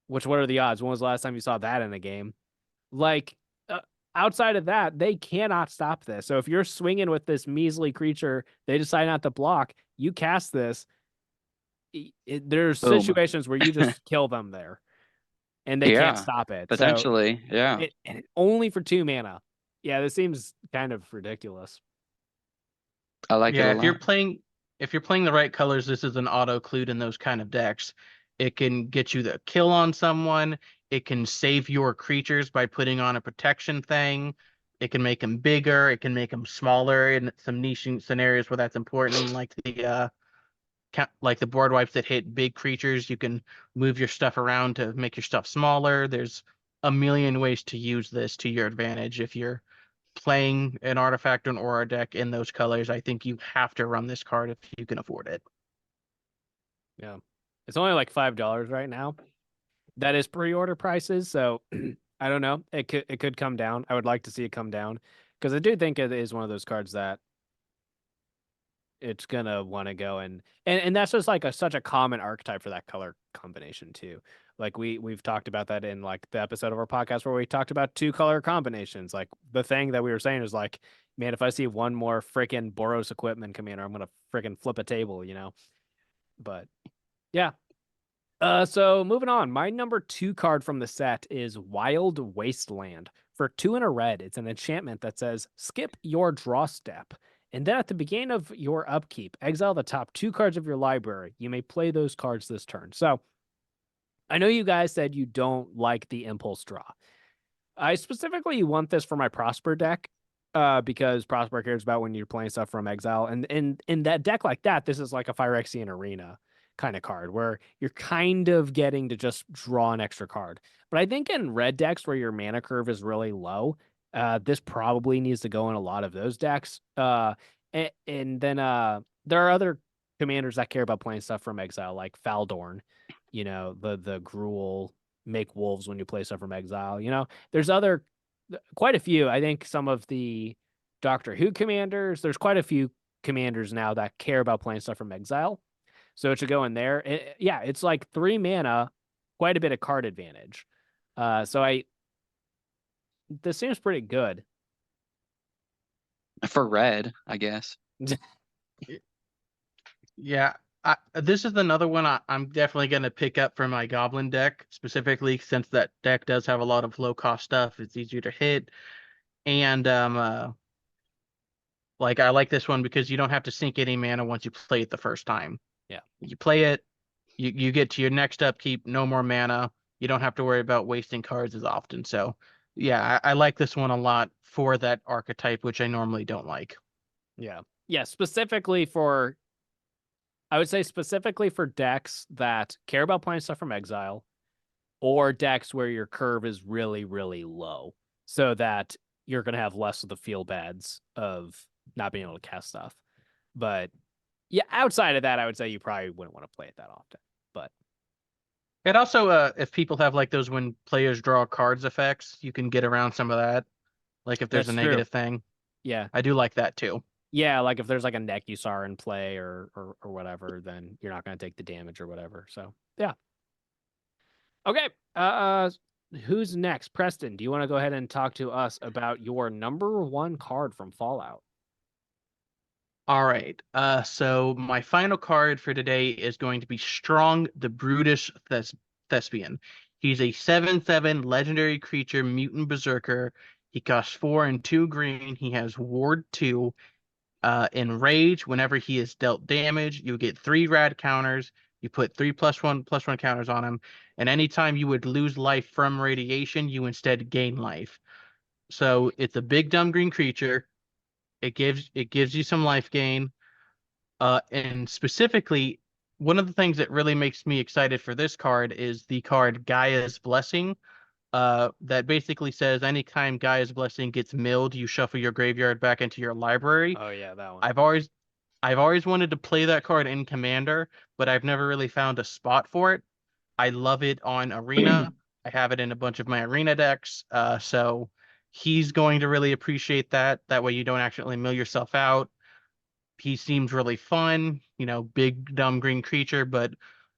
which what are the odds? When was the last time you saw that in a game? Like outside of that, they cannot stop this. So if you're swinging with this measly creature, they decide not to block, you cast this, there's Boom. situations where you just kill them there, and they can't Yeah, stop it. potentially. Yeah. And only for 2 mana. Yeah, this seems kind of ridiculous. I like it Yeah, a if you're lot. playing the right colors, this is an auto clued in those kind of decks. It can get you the kill on someone. It can save your creatures by putting on a protection thing. It can make them bigger. It can make them smaller in some niche scenarios where that's important, like the board wipes that hit big creatures. You can move your stuff around to make your stuff smaller. There's a million ways to use this to your advantage if you're playing an artifact or an aura deck in those colors. I think you have to run this card if you can afford it. Yeah. It's only like $5 right now. That is pre-order prices, so I don't know. It could come down. I would like to see it come down because I do think it is one of those cards that it's gonna want to go and that's just like such a common archetype for that color combination too. Like we've talked about that in like the episode of our podcast where we talked about 2 color combinations. Like the thing that we were saying is like, man, if I see one more freaking Boros equipment commander, I'm gonna freaking flip a table, you know. But yeah. So moving on, my number 2 card from the set is Wild Wasteland. For 2 and a red, it's an enchantment that says skip your draw step. And then at the beginning of your upkeep, exile the top 2 cards of your library. You may play those cards this turn. So I know you guys said you don't like the impulse draw. I specifically want this for my Prosper deck, because Prosper cares about when you're playing stuff from exile. And in that deck like that, this is like a Phyrexian Arena kind of card where you're kind of getting to just draw an extra card. But I think in red decks where your mana curve is really low, this probably needs to go in a lot of those decks. And then there are other commanders that care about playing stuff from exile, like Faldorn, you know, the Gruul, make wolves when you play stuff from exile. You know, there's quite a few. I think some of the Doctor Who commanders, there's quite a few commanders now that care about playing stuff from exile. So it should go in there. Yeah, it's like 3 mana, quite a bit of card advantage. This seems pretty good. For red, I guess. Yeah, this is another one I'm definitely going to pick up for my Goblin deck, specifically since that deck does have a lot of low-cost stuff. It's easier to hit. And like I like this one because you don't have to sink any mana once you play it the first time. Yeah. You play it, you get to your next upkeep, no more mana. You don't have to worry about wasting cards as often. So yeah, I like this one a lot for that archetype, which I normally don't like. Yeah. Yeah, I would say specifically for decks that care about playing stuff from exile, or decks where your curve is really, really low, so that you're going to have less of the feel bads of not being able to cast stuff. But yeah, outside of that, I would say you probably wouldn't want to play it that often. But it also, if people have like those when players draw cards effects, you can get around some of that. Like if there's that's a true. negative thing. Yeah. I do like that too. Yeah, like if there's like a Nekusar in play or whatever, then you're not going to take the damage or whatever. So yeah. Okay. Who's next? Preston, do you want to go ahead and talk to us about your number 1 card from Fallout? All right. So my final card for today is going to be Strong the Brutish Thespian. He's a 7/7 legendary creature, mutant berserker. He costs 4 and 2 green. He has Ward 2. In Rage, whenever he is dealt damage, you get 3 rad counters. You put 3+1/+1 counters on him, and anytime you would lose life from radiation, you instead gain life. So it's a big dumb green creature. It gives you some life gain. And specifically, one of the things that really makes me excited for this card is the card Gaia's Blessing. That basically says anytime Gaia's Blessing gets milled, you shuffle your graveyard back into your library. Oh yeah, that one. I've always wanted to play that card in Commander, but I've never really found a spot for it. I love it on Arena. I have it in a bunch of my Arena decks. So he's going to really appreciate that. That way you don't accidentally mill yourself out. He seems really fun, big dumb green creature, but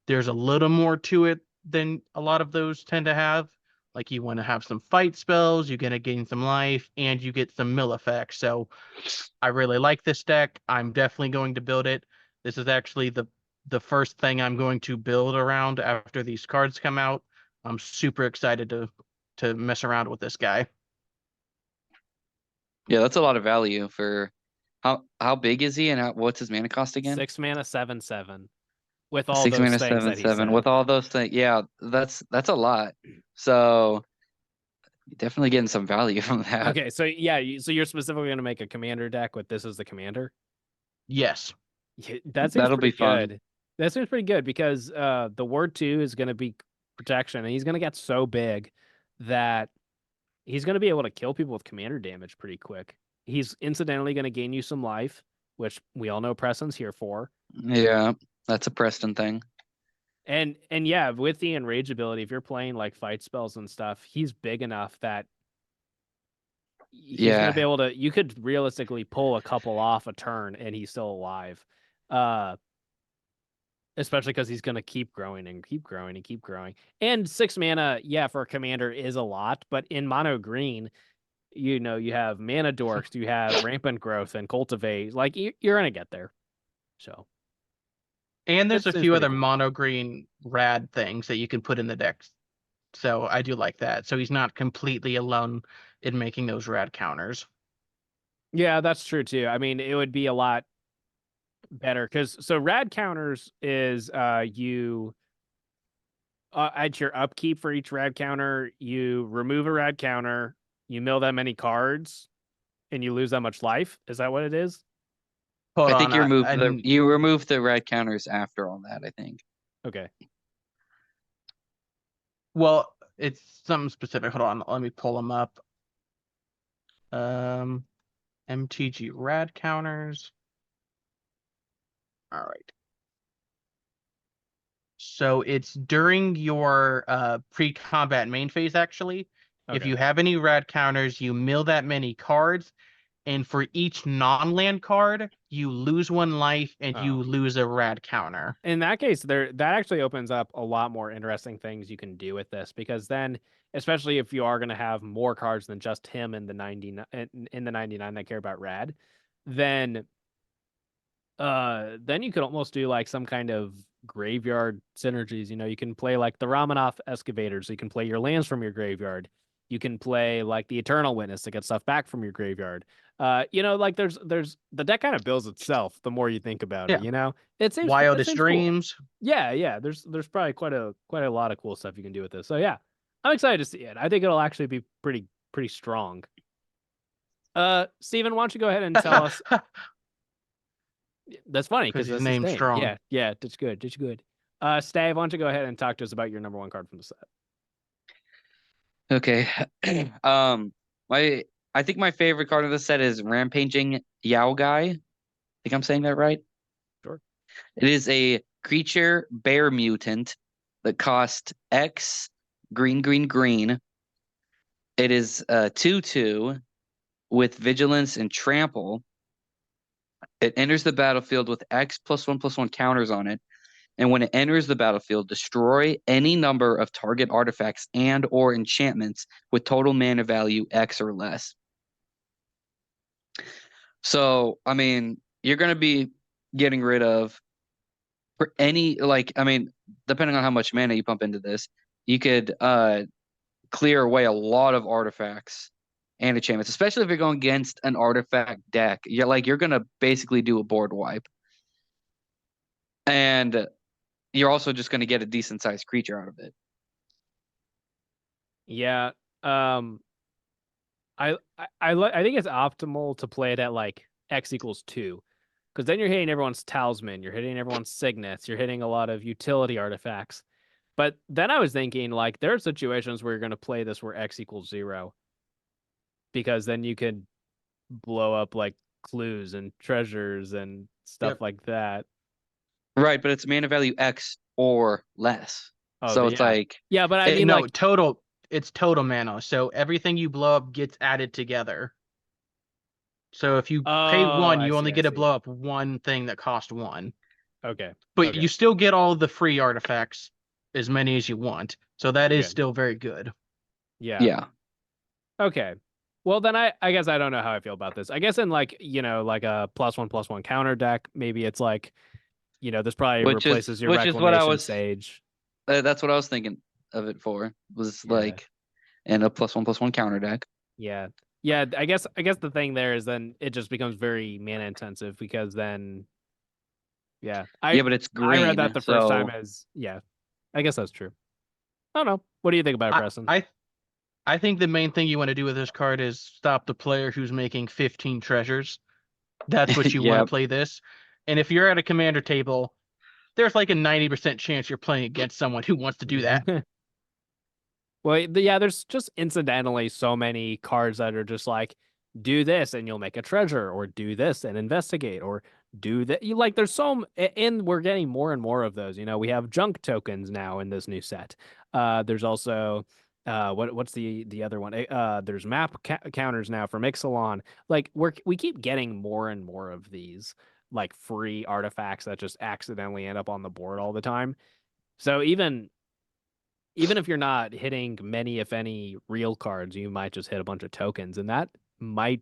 there's a little more to it than a lot of those tend to have. Like you want to have some fight spells, you're going to gain some life, and you get some mill effects. So I really like this deck. I'm definitely going to build it. This is actually the the first thing I'm going to build around after these cards come out. I'm super excited to mess around with this guy. Yeah, that's a lot of value for how big is he and what's his mana cost again? 6 mana, 7/7. With all 6 those mana, things that he 7/7. said. With all those things, yeah, that's a lot. So definitely getting some value from that. Okay, so yeah, so you're specifically going to make a commander deck with this as the commander? Yes. Yeah, that seems That'll be pretty fun. good. That seems pretty good because the word 2 is going to be protection, and he's going to get so big that he's going to be able to kill people with commander damage pretty quick. He's incidentally going to gain you some life, which we all know Preston's here for. Yeah, that's a Preston thing. And yeah, with the enrage ability, if you're playing like fight spells and stuff, he's big enough that he's gonna be able to. You could realistically pull a couple off a turn, and he's still alive. Especially because he's gonna keep growing and keep growing and keep growing. And 6 mana, yeah, for a commander is a lot, but in mono green, you know, you have mana dorks, you have rampant growth and cultivate. Like you're gonna get there. So. And there's That a seems few pretty other cool. mono green rad things that you can put in the decks. So I do like that. So he's not completely alone in making those rad counters. Yeah, that's true too. I mean, it would be a lot better because so rad counters is you at your upkeep for each rad counter, you remove a rad counter, you mill that many cards, and you lose that much life. Is that what it is? Hold I on. think you remove the red counters after all that, I think. Okay. Well, it's something specific. Hold on. Let me pull them up. MTG rad counters. All right. So it's during your pre-combat main phase, actually. If Okay. you have any rad counters, you mill that many cards, and for each non-land card, you lose 1 life and you Oh. lose a rad counter. In that case, that actually opens up a lot more interesting things you can do with this because then, especially if you are going to have more cards than just him in the 99 that care about rad, then you could almost do like some kind of graveyard synergies. You know, you can play like the Ramanov excavators, so you can play your lands from your graveyard. You can play like the Eternal Witness to get stuff back from your graveyard. You know, like there's the deck kind of builds itself the more you think about it, Yeah. you know? It seems Wildest cool. Dreams. Yeah. There's probably quite a lot of cool stuff you can do with this. So yeah, I'm excited to see it. I think it'll actually be pretty strong. Steven, why don't you go ahead and tell us? That's funny because his that's name's his name. Strong. Yeah, that's good. Stave, why don't you go ahead and talk to us about your number 1 card from the set? Okay. I think my favorite card of the set is Rampaging Yao Guai. I think I'm saying that right. Sure. It is a creature bear mutant that costs X green. It is 2/2 with vigilance and trample. It enters the battlefield with X +1/+1 counters on it. And when it enters the battlefield, destroy any number of target artifacts and or enchantments with total mana value X or less. So, I mean, you're going to be getting rid of for any, like, I mean, depending on how much mana you pump into this, you could clear away a lot of artifacts and enchantments, especially if you're going against an artifact deck. You're going to basically do a board wipe. And you're also just going to get a decent sized creature out of it. Yeah. I think it's optimal to play it at like X = 2. Because then you're hitting everyone's talisman, you're hitting everyone's signets, you're hitting a lot of utility artifacts. But then I was thinking, like, there are situations where you're going to play this where X = 0. Because then you could blow up, like, clues and treasures and stuff like that. Right, but it's mana value X or less. Oh, so it's like... Yeah, but I mean, no, like... total. It's total mana. So everything you blow up gets added together. So if you pay 1, you only get to blow up 1 thing that cost 1. Okay. But you still get all the free artifacts, as many as you want. So that is still very good. Yeah. Okay. Well, then I guess I don't know how I feel about this. I guess in like, you know, like a +1/+1 counter deck, maybe it's like You know, this probably Which replaces your is what I Reclamation was. Sage. That's what I was thinking of it for. Was Yeah. like, and a +1/+1 counter deck. Yeah. Yeah, I guess the thing there is then it just becomes very mana intensive because then yeah. Yeah, but it's I read green. that the first time So as yeah. I guess that's true. I don't know. What do you think about it, I, Preston? I I think the main thing you want to do with this card is stop the player who's making 15 treasures. That's what you want to yep. play this. And if you're at a commander table, there's like a 90% chance you're playing against someone who wants to do that. Well, yeah, there's just incidentally so many cards that are just like, do this and you'll make a treasure, or do this and investigate, or do that. You like, there's and we're getting more and more of those. You know, we have junk tokens now in this new set. There's also, what's the other one? There's map counters now for Mixalon. Like, we keep getting more and more of these like free artifacts that just accidentally end up on the board all the time. So even if you're not hitting many, if any, real cards, you might just hit a bunch of tokens, and that might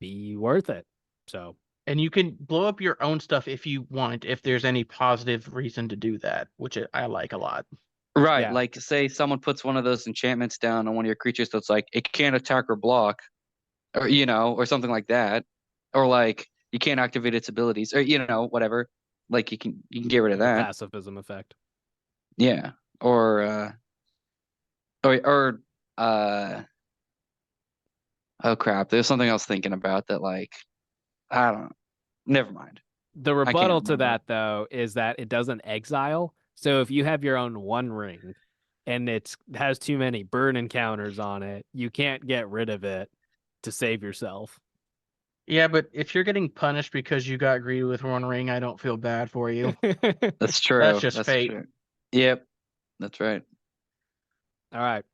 be worth it. So, And you can blow up your own stuff if you want, if there's any positive reason to do that, which I like a lot. Right. yeah. Like, say someone puts one of those enchantments down on one of your creatures that's like, it can't attack or block, or, or something like that. Or like, you can't activate its abilities, or, whatever. Like, you can get rid of The that. pacifism effect. Yeah. Or oh crap, there's something else thinking about that, like, I don't know. Never mind. The I can't rebuttal to remember. that, though, is that it doesn't exile. So if you have your own One Ring and it has too many burn encounters on it, you can't get rid of it to save yourself. Yeah, but if you're getting punished because you got greedy with one ring, I don't feel bad for you. That's true. That's just That's fate. true. Yep. That's right. All right.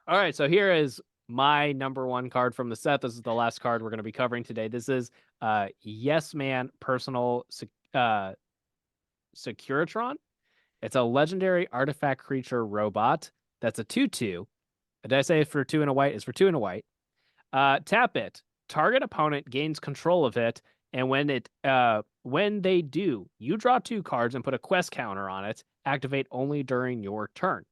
All right, so here is my number one card from the set. This is the last card we're going to be covering today. This is Yes Man Personal Securitron. It's a legendary artifact creature robot. That's a 2/2. Did I say for 2 and a white? It's for 2 and a white. Tap it. Target opponent gains control of it, and when they do, you draw 2 cards and put a quest counter on it. Activate only during your turn.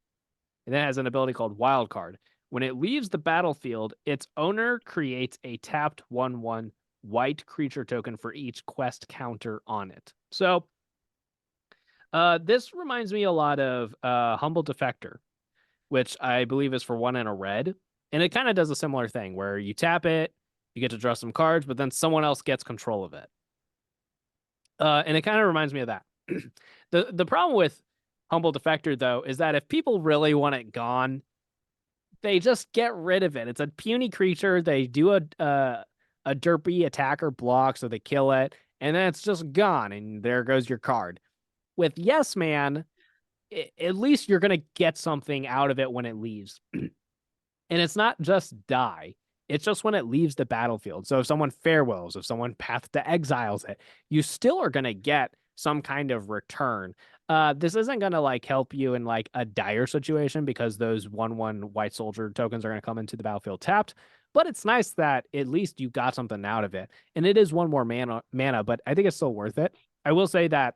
And then it has an ability called Wild Card. When it leaves the battlefield, its owner creates a tapped 1/1 white creature token for each quest counter on it. So this reminds me a lot of Humble Defector, which I believe is for 1 and a red. And it kind of does a similar thing where you tap it, you get to draw some cards, but then someone else gets control of it. And it kind of reminds me of that. The problem with Humble Defector, though, is that if people really want it gone, they just get rid of it. It's a puny creature. They do a derpy attack or block, so they kill it, and then it's just gone, and there goes your card. With Yes Man, at least you're going to get something out of it when it leaves. And it's not just die. It's just when it leaves the battlefield. So if someone farewells, if someone Path to Exiles it, you still are going to get some kind of return. This isn't going to like help you in like a dire situation because those 1/1 white soldier tokens are going to come into the battlefield tapped. But it's nice that at least you got something out of it. And it is 1 more mana, but I think it's still worth it. I will say that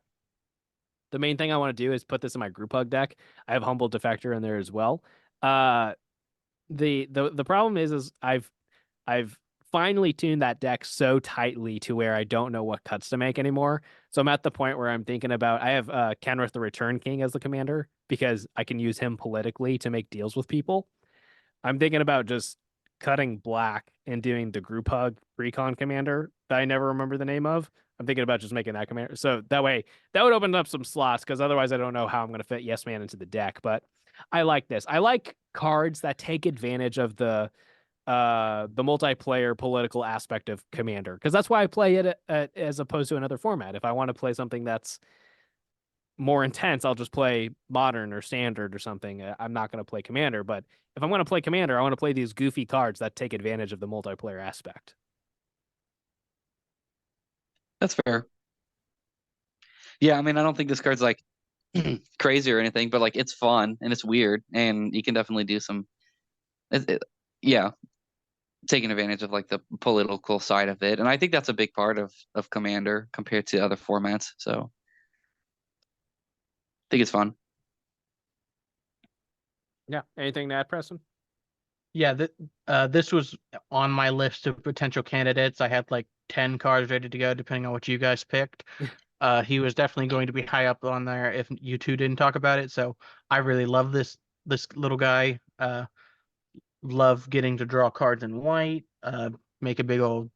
the main thing I want to do is put this in my group hug deck. I have Humble Defector in there as well. The problem is I've finally tuned that deck so tightly to where I don't know what cuts to make anymore. So I'm at the point where I'm thinking about, I have Kenrith the Return King as the commander because I can use him politically to make deals with people. I'm thinking about just cutting black and doing the group hug recon commander that I never remember the name of. I'm thinking about just making that commander. So that way, that would open up some slots because otherwise I don't know how I'm going to fit Yes Man into the deck. But I like this. I like cards that take advantage of the multiplayer political aspect of Commander, because that's why I play it as opposed to another format. If I want to play something that's more intense, I'll just play Modern or Standard or something. I'm not going to play Commander, but if I'm going to play Commander, I want to play these goofy cards that take advantage of the multiplayer aspect. That's fair. Yeah, I mean, I don't think this card's like crazy or anything, but like it's fun and it's weird, and you can definitely do some. Yeah, taking advantage of like the political side of it, and I think that's a big part of Commander compared to other formats. So think it's fun. Yeah. Anything to add, Preston? Yeah, this was on my list of potential candidates. I had like 10 cards ready to go, depending on what you guys picked. He was definitely going to be high up on there if you two didn't talk about it. So I really love this little guy. Love getting to draw cards in white. Make a big old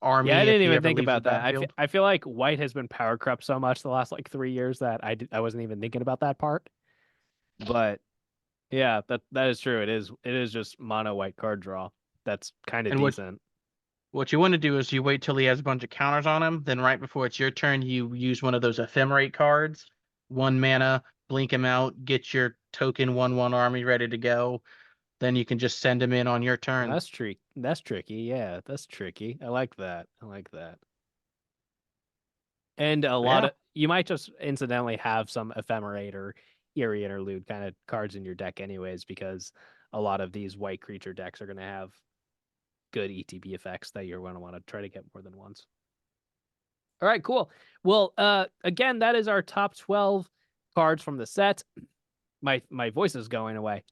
army Yeah, I if didn't he even ever think leaves the about that. battlefield. I feel like white has been power crept so much the last like 3 years that I wasn't even thinking about that part. But yeah, that is true. It is just mono white card draw. That's kind of And decent. what you want to do is you wait till he has a bunch of counters on him. Then right before it's your turn, you use one of those ephemerate cards, 1 mana, blink him out, get your token 1/1 army ready to go. Then you can just send him in on your turn. That's tricky. That's tricky. Yeah, that's tricky. I like that. I like that. And a lot Yeah. of you might just incidentally have some ephemerate or eerie interlude kind of cards in your deck anyways, because a lot of these white creature decks are going to have good ETB effects that you're going to want to try to get more than once. All right, cool. Well, again, that is our top 12 cards from the set. My voice is going away.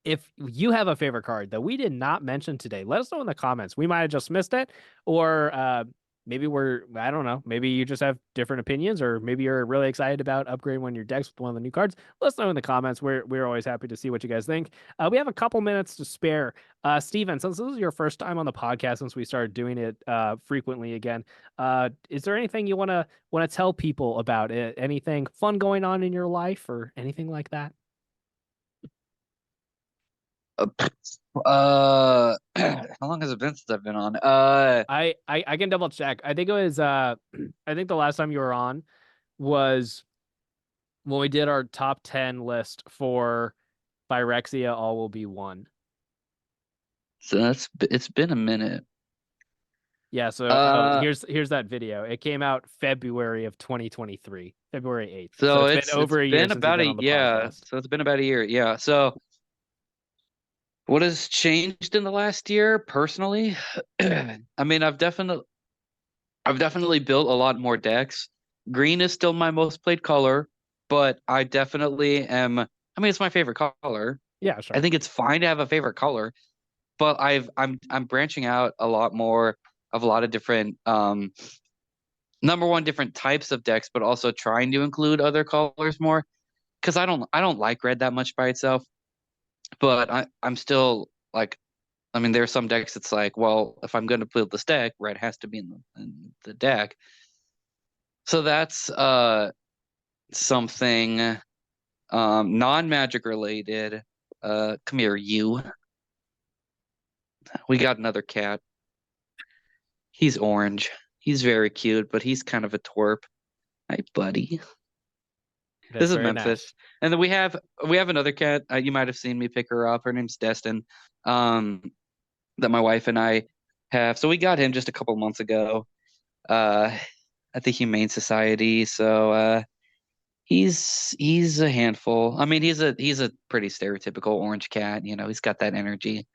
If you have a favorite card that we did not mention today, let us know in the comments. We might have just missed it, or maybe I don't know, maybe you just have different opinions, or maybe you're really excited about upgrading one of your decks with one of the new cards. Let us know in the comments. We're always happy to see what you guys think. We have a couple minutes to spare. Steven, since this is your first time on the podcast since we started doing it frequently again, is there anything you want to tell people about it? Anything fun going on in your life or anything like that? How long has it been since I've been on? I can double check. I think it was I think the last time you were on was when we did our top 10 list for Phyrexia All Will Be One. So it's been a minute. Yeah, so here's that video. It came out February of 2023, February 8th. So it's been over a year since you've been on the podcast. So it's been about a year. Yeah. So what has changed in the last year personally? I mean, I've definitely built a lot more decks. Green is still my most played color, but I definitely am. I mean, it's my favorite color. Yeah, sure. I think it's fine to have a favorite color, but I'm branching out a lot more of a lot of different number one, different types of decks, but also trying to include other colors more. Because I don't like red that much by itself. But I'm still like, I mean, there are some decks it's like, well, if I'm going to build this deck, red has to be in the deck. So that's something non-magic related. Come here, you. We got another cat. He's orange. He's very cute, but he's kind of a twerp. Hi, buddy. That's This is very Memphis. nice. And then we have another cat. You might have seen me pick her up. Her name's Destin. That my wife and I have. So we got him just a couple months ago. At the Humane Society. So he's a handful. I mean, he's a pretty stereotypical orange cat. You know, he's got that energy.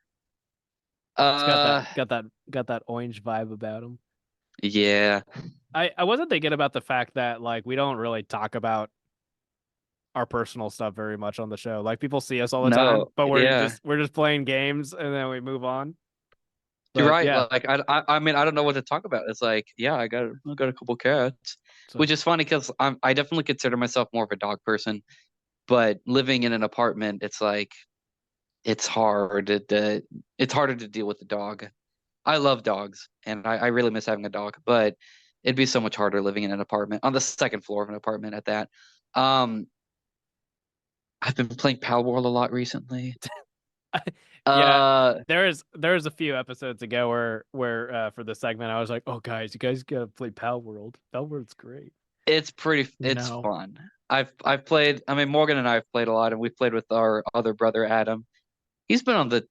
It's got that orange vibe about him. Yeah. I wasn't thinking about the fact that like we don't really talk about our personal stuff very much on the show. Like people see us all the time, but we're just playing games and then we move on. You're But, right. yeah. Like I mean, I don't know what to talk about. It's like, yeah, I got a couple cats, which is funny because I definitely consider myself more of a dog person, but living in an apartment, it's like it's harder to deal with the dog. I love dogs and I really miss having a dog, but it'd be so much harder living in an apartment on the second floor of an apartment at that. I've been playing Pal World a lot recently. Yeah, there's a few episodes ago where for the segment I was like, oh guys, you guys gotta play Pal World. Pal World's great. It's fun. I've played. I mean, Morgan and I have played a lot, and we've played with our other brother Adam. He's been on the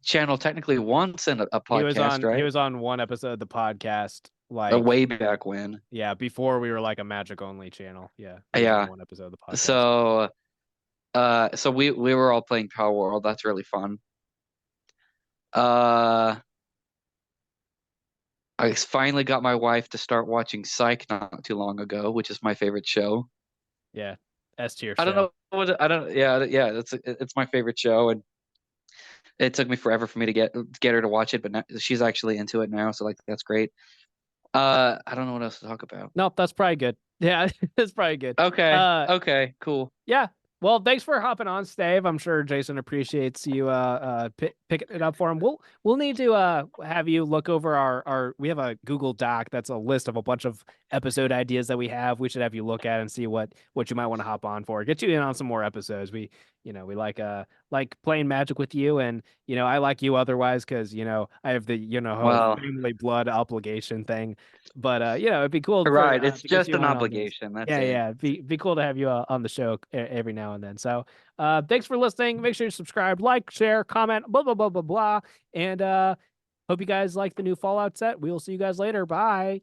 channel technically once in a podcast, right? He was on one episode of the podcast, like a way back when. Yeah, before we were like a magic only channel. Yeah. Yeah. One episode of the podcast. So we were all playing Power World. That's really fun. I finally got my wife to start watching Psych not too long ago, which is my favorite show. Yeah, S tier I don't show. know what I don't. Yeah, it's my favorite show, and it took me forever for me to get her to watch it, but now, she's actually into it now, so like that's great. I don't know what else to talk about. Nope, that's probably good. Yeah, that's probably good. Okay, cool. Yeah. Well, thanks for hopping on, Stave. I'm sure Jason appreciates you picking it up for him. We'll need to have you look over our we have a Google Doc that's a list of a bunch of episode ideas that we have. We should have you look at and see what you might want to hop on for. Get you in on some more episodes. We we like playing Magic with you, and I like you otherwise because I have the whole Well, family blood obligation thing. But it'd be cool right. for It's to get just you an on this. obligation. That's Yeah, it. yeah. Be cool to have you on the show every now and then. So, thanks for listening. Make sure you subscribe, like, share, comment, blah blah blah blah blah. And hope you guys like the new Fallout set. We will see you guys later. Bye.